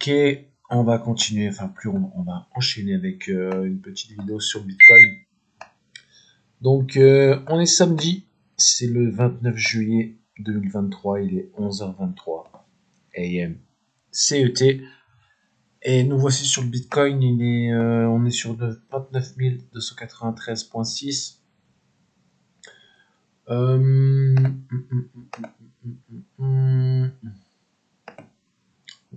Ok, on va continuer, enfin plus on va enchaîner avec une petite vidéo sur Bitcoin. Donc on est samedi, c'est le 29 juillet 2023, il est 11h23 AM CET. Et nous voici sur le Bitcoin, on est sur le 29 293,6.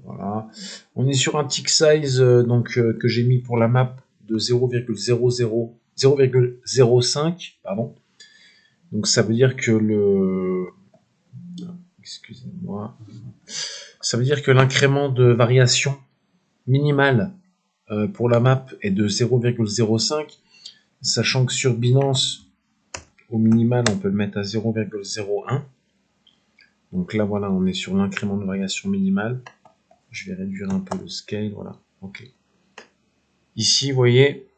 Voilà. On est sur un tick size que j'ai mis pour la map de 0,05. Pardon. Donc ça veut dire que excusez-moi. Ça veut dire que l'incrément de variation minimale pour la map est de 0,05, sachant que sur Binance, au minimal, on peut le mettre à 0,01. Donc là, voilà, on est sur l'incrément de variation minimale. Je vais réduire un peu le scale, voilà. Ok. Ici, vous voyez,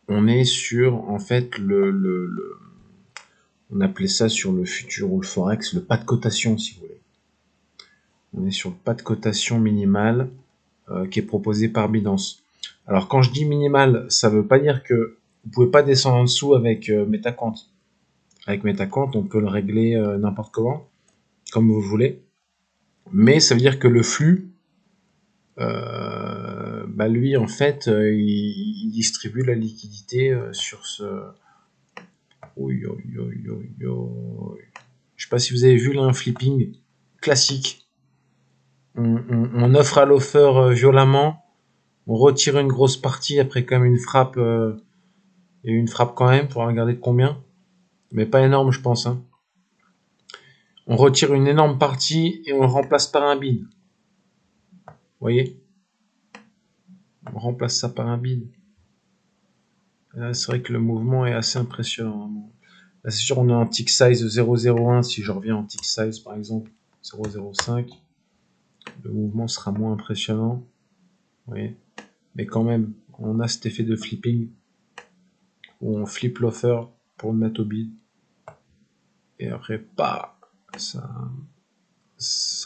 on est sur, en fait, on appelait ça sur le futur ou le forex, le pas de cotation, si vous voulez. On est sur le pas de cotation minimal qui est proposé par Binance. Alors, quand je dis minimal, ça veut pas dire que vous pouvez pas descendre en dessous avec MetaQuant. Avec MetaQuant, on peut le régler n'importe comment, comme vous voulez. Mais ça veut dire que le flux, lui, en fait, il distribue la liquidité sur ce... Je sais pas si vous avez vu là un flipping classique. On offre à l'offer violemment, on retire une grosse partie après quand même une frappe, et une frappe quand même, pour regarder de combien, mais pas énorme je pense. Hein. On retire une énorme partie et on le remplace par un bid. Vous voyez ? On remplace ça par un bid. Là, c'est vrai que le mouvement est assez impressionnant. Là, c'est sûr, on est en tick size 0,01. Si je reviens en tick size, par exemple, 0,05, le mouvement sera moins impressionnant. Vous voyez ? Mais quand même, on a cet effet de flipping où on flippe l'offer pour le mettre au bid. Et après, ça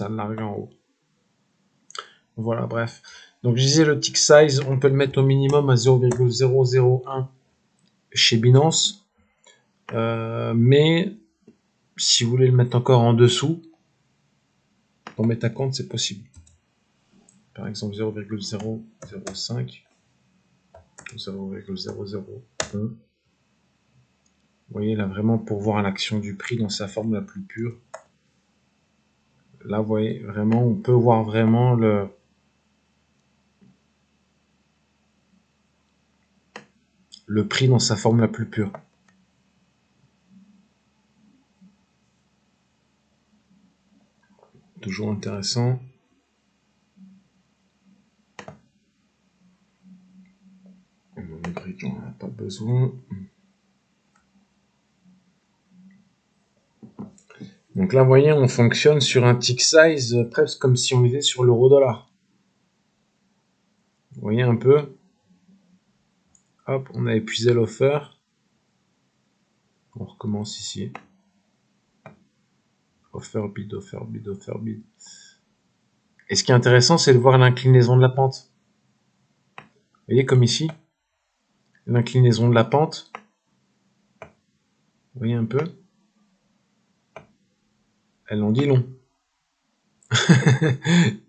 largue en haut. Voilà, bref. Donc, je disais, le tick size, on peut le mettre au minimum à 0,001 chez Binance. Mais, si vous voulez le mettre encore en dessous, pour MetaQuant, c'est possible. Par exemple, 0,005, 0,001. Vous voyez, là, vraiment, pour voir l'action du prix dans sa forme la plus pure. Là, vous voyez, vraiment, on peut voir vraiment le prix dans sa forme la plus pure. Toujours intéressant. Le bridge, on n'en a pas besoin. Donc là, vous voyez, on fonctionne sur un tick size presque comme si on était sur l'euro-dollar. Vous voyez un peu ? Hop, on a épuisé l'offer. On recommence ici. Offer, bid, offer, bid, offer, bid. Et ce qui est intéressant, c'est de voir l'inclinaison de la pente. Vous voyez comme ici ? L'inclinaison de la pente. Vous voyez un peu ? Elle en dit long.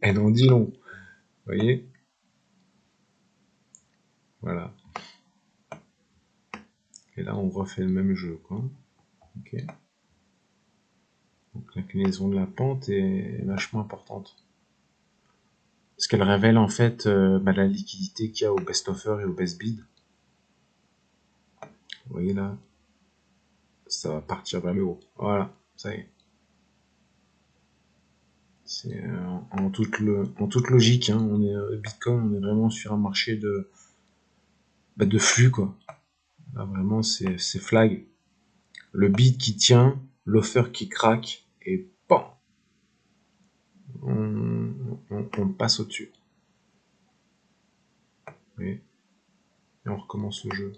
Elle en dit long. Vous voyez ? Voilà. Et là, on refait le même jeu, quoi. Ok. Donc l'inclinaison de la pente est vachement importante. Parce qu'elle révèle en fait la liquidité qu'il y a au best offer et au best bid. Vous voyez là, ça va partir vers le haut. Voilà, ça y est. C'est en toute logique. Hein, on est Bitcoin, on est vraiment sur un marché de flux, quoi. Là vraiment, c'est flag. Le bid qui tient, l'offer qui craque, et PAM, on passe au-dessus. Et on recommence le jeu.